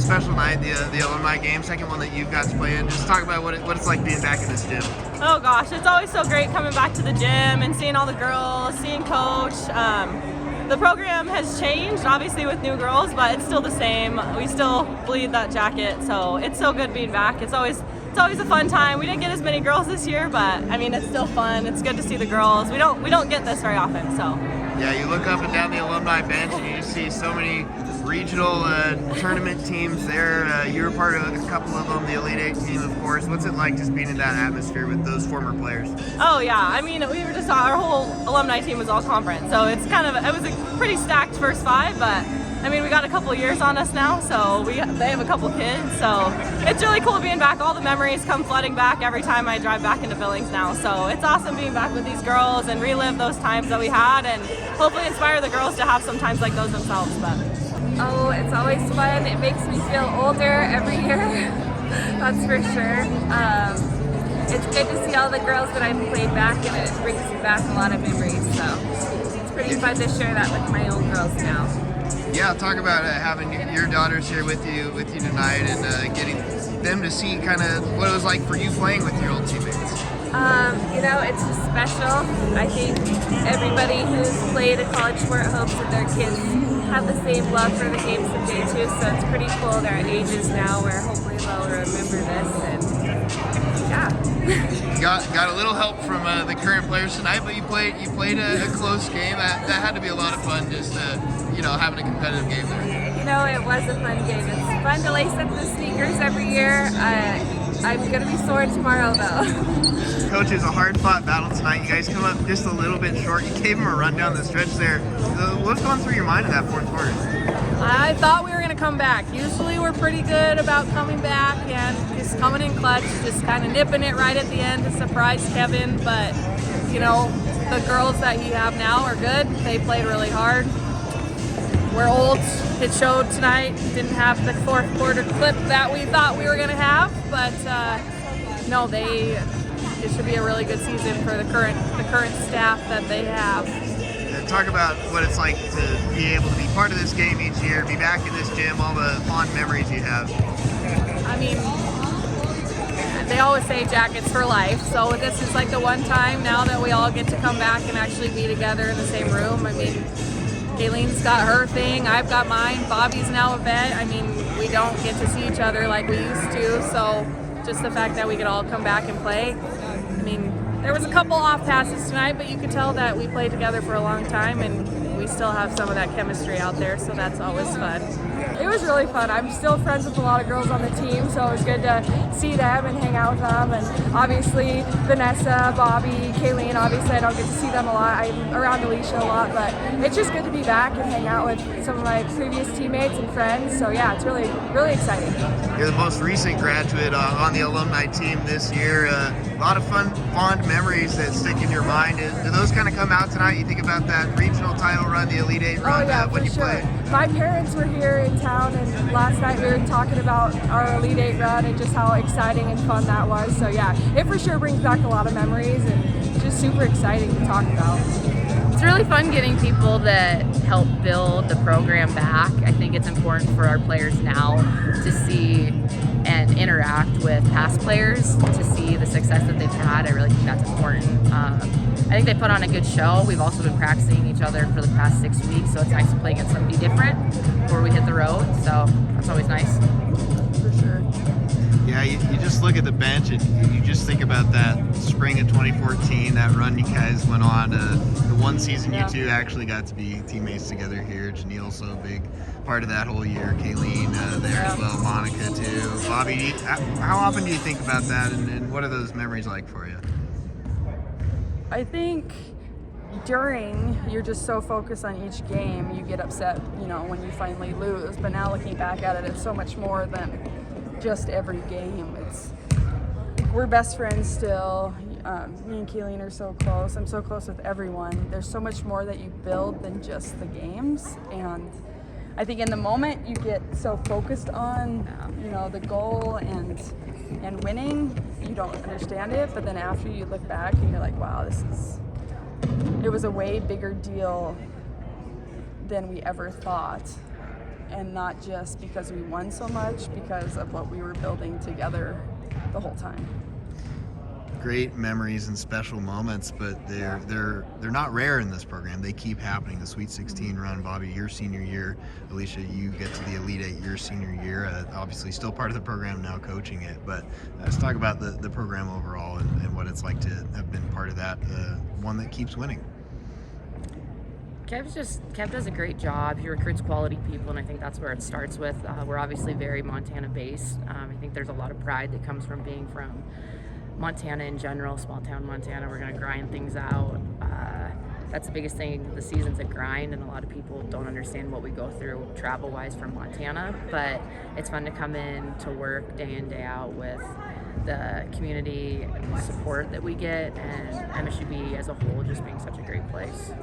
special night, the Alumni Game, second one that you've got to play in. Just talk about what it's like being back in this gym. Oh gosh, it's always so great coming back to the gym and seeing all the girls, seeing Coach. The program has changed, obviously, with new girls, but it's still the same. We still bleed that jacket, so it's so good being back. It's always a fun time. We didn't get as many girls this year, but I mean, it's still fun. It's good to see the girls. We don't get this very often, so. Yeah, you look up and down the alumni bench and you see so many regional tournament teams there. You were part of a couple of them, the Elite Eight team, of course. What's it like just being in that atmosphere with those former players? Oh yeah, I mean, we were just, our whole alumni team was all conference, so it was a pretty stacked first five, but I mean, we got a couple of years on us now, so they have a couple kids, so it's really cool being back. All the memories come flooding back every time I drive back into Billings now, so it's awesome being back with these girls and relive those times that we had and hopefully inspire the girls to have some times like those themselves. But oh, it's always fun. It makes me feel older every year, that's for sure. It's good to see all the girls that I've played back, and it brings me back a lot of memories, so it's pretty fun to share that with my own girls now. Yeah, talk about having your daughters here with you tonight and getting them to see kind of what it was like for you playing with your old teammates. You know, it's just special. I think everybody who's played a college sport hopes that their kids have the same love for the game someday too, so it's pretty cool. They're at ages now where hopefully they'll remember this, and yeah. Got a little help from the current players tonight, but you played a close game. That had to be a lot of fun, just having a competitive game there. You know, it was a fun game. It's fun to lace up the sneakers every year. I'm gonna be sore tomorrow though. Coach, it was a hard-fought battle tonight. You guys come up just a little bit short. You gave them a run down the stretch there. What's going through your mind in that fourth quarter? I thought we were going to come back. Usually we're pretty good about coming back and just coming in clutch, just kind of nipping it right at the end to surprise Kevin. But, you know, the girls that you have now are good. They played really hard. We're old. It showed tonight. Didn't have the fourth quarter clip that we thought we were going to have. But, no, it should be a really good season for the current staff that they have. Talk about what it's like to be able to be part of this game each year, be back in this gym, all the fond memories you have. I mean, they always say jackets for life, so this is like the one time now that we all get to come back and actually be together in the same room. I mean, Kayleen's got her thing, I've got mine, Bobbi's now a vet. I mean, we don't get to see each other like we used to, so just the fact that we could all come back and play. I mean, there was a couple off passes tonight, but you could tell that we played together for a long time and we still have some of that chemistry out there, so that's always fun. It was really fun. I'm still friends with a lot of girls on the team, so it was good to see them and hang out with them. And obviously Vanessa, Bobbi, Kayleen, obviously I don't get to see them a lot. I'm around Alisha a lot, but it's just good to be back and hang out with some of my previous teammates and friends. So yeah, it's really, really exciting. You're the most recent graduate on the alumni team this year. A lot of fond memories that stick in your mind. Do those kind of come out tonight? You think about that regional title run, the Elite Eight run, when you play? My parents were here in town, and last night we were talking about our Elite Eight run and just how exciting and fun that was. So yeah, it for sure brings back a lot of memories and just super exciting to talk about. It's really fun getting people that help build the program back. I think it's important for our players now to see and interact with past players to see the success that they've had. I really think that's important. I think they put on a good show. We've also been practicing each other for the past 6 weeks, so it's nice to play against somebody different before we hit the road, so that's always nice. For sure. Yeah, you just look at the bench and you just think about that spring of 2014, that run you guys went on. The one season you two actually got to be teammates together here. Janiel, so a big part of that whole year. Kayleen there as well, Monica too. Bobbi, how often do you think about that and what are those memories like for you? I think during, you're just so focused on each game, you get upset, when you finally lose. But now looking back at it, it's so much more than just every game. We're best friends still. Me and Kayleen are so close. I'm so close with everyone. There's so much more that you build than just the games. And I think in the moment you get so focused on, the goal and winning, you don't understand it. But then after you look back and you're like, wow, it was a way bigger deal than we ever thought. and not just because we won so much, because of what we were building together the whole time. Great memories and special moments, but they're not rare in this program. They keep happening. The Sweet 16 run, Bobbi, your senior year. Alisha, you get to the Elite Eight your senior year. Obviously still part of the program now, coaching it. But let's talk about the program overall and what it's like to have been part of that, one that keeps winning. Kev does a great job. He recruits quality people, and I think that's where it starts with. We're obviously very Montana based. I think there's a lot of pride that comes from being from Montana in general, small town Montana. We're going to grind things out. That's the biggest thing. The season's a grind, and a lot of people don't understand what we go through travel-wise from Montana, but it's fun to come in to work day in, day out with the community and the support that we get, and MSUB as a whole just being such a great place.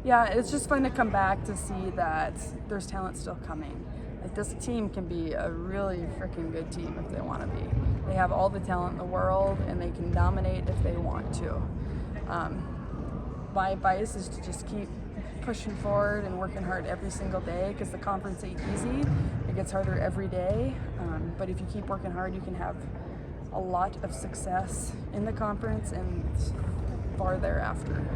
Yeah, it's just fun to come back to see that there's talent still coming. Like, this team can be a really freaking good team if they want to be. They have all the talent in the world, and they can dominate if they want to. My advice is to just keep pushing forward and working hard every single day, because the conference ain't easy. It gets harder every day, but if you keep working hard, you can have a lot of success in the conference and far thereafter.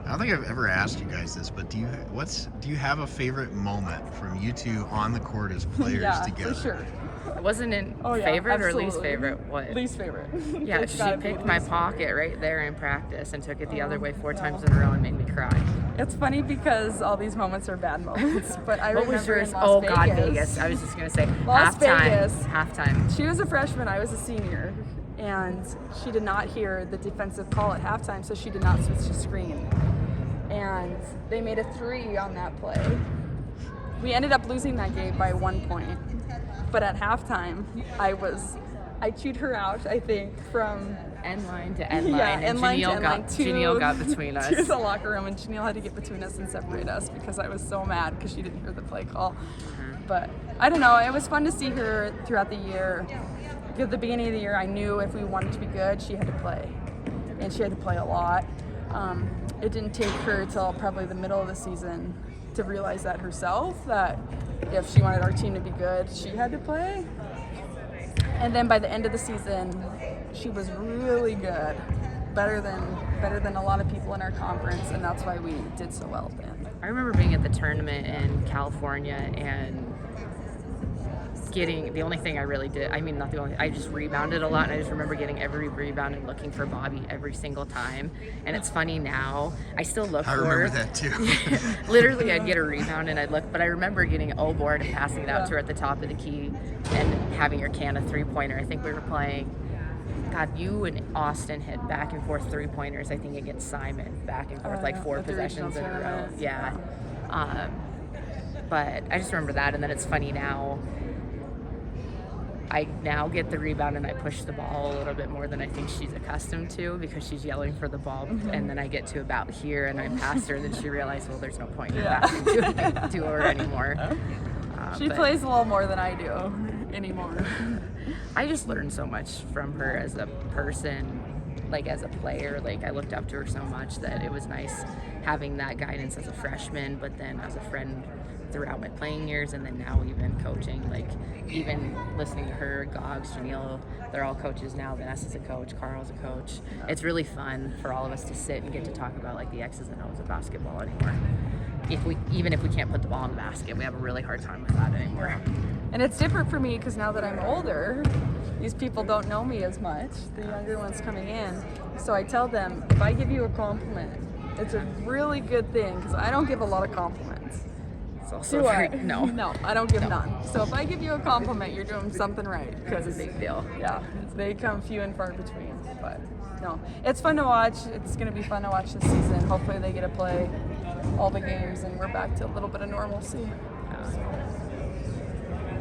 I don't think I've ever asked you guys this, but do you have a favorite moment from you two on the court as players together? Yeah, for sure. Wasn't it Oh, yeah, favorite absolutely. or least favorite? What? Least favorite. Yeah, It's she gotta be picked my least pocket right there in practice and took it the other way 4 times in a row and made me cry. It's funny because all these moments are bad moments, but I What remember was yours? in Las Oh Vegas. God, Vegas. I was just gonna say Las halftime. Vegas. Halftime. She was a freshman, I was a senior, and she did not hear the defensive call at halftime, so she did not switch to screen. And they made a 3 on that play. We ended up losing that game by 1 point. But at halftime, I chewed her out, I think, from End line to end line, yeah, and end line to Janiel end got line Janiel got between us. to the locker room, and Janiel had to get between us and separate us because I was so mad because she didn't hear the play call. But I don't know, it was fun to see her throughout the year. At the beginning of the year, I knew if we wanted to be good, she had to play, and she had to play a lot. It didn't take her till probably the middle of the season to realize that herself, that if she wanted our team to be good, she had to play. And then by the end of the season, she was really good, better than a lot of people in our conference, and that's why we did so well then. I remember being at the tournament in California and getting the only thing I really did, I mean, not the only, I just rebounded a lot, and I just remember getting every rebound and looking for Bobbi every single time. And it's funny now, I still look for her. I remember that too. Literally, I'd get a rebound and I'd look, but I remember getting an O-board and passing it out to her at the top of the key and having her can a 3-pointer. I think we were playing, God, you and Austin hit back and forth 3-pointers, I think against Simon, back and forth, like 4 possessions in a row. Yeah. But I just remember that, and then it's funny now, I now get the rebound and I push the ball a little bit more than I think she's accustomed to because she's yelling for the ball. And then I get to about here and I pass her, and then she realized, well, there's no point in passing to her anymore. She plays a little more than I do anymore. I just learned so much from her as a person, like as a player. Like, I looked up to her so much that it was nice having that guidance as a freshman, but then as a friend throughout my playing years, and then now even coaching, like even listening to her, Goggins, Janiel, they're all coaches now. Vanessa's a coach, Carl's a coach. It's really fun for all of us to sit and get to talk about like the X's and O's of basketball anymore. Even if we can't put the ball in the basket, we have a really hard time with that anymore. And it's different for me because now that I'm older, these people don't know me as much, the younger ones coming in. So I tell them, if I give you a compliment, it's a really good thing because I don't give a lot of compliments. It's also Do very, I? no. No, I don't give none. So if I give you a compliment, you're doing something right. It's a big deal. Yeah, they come few and far between. But no, it's fun to watch. It's going to be fun to watch this season. Hopefully they get to play all the games and we're back to a little bit of normalcy. Yeah.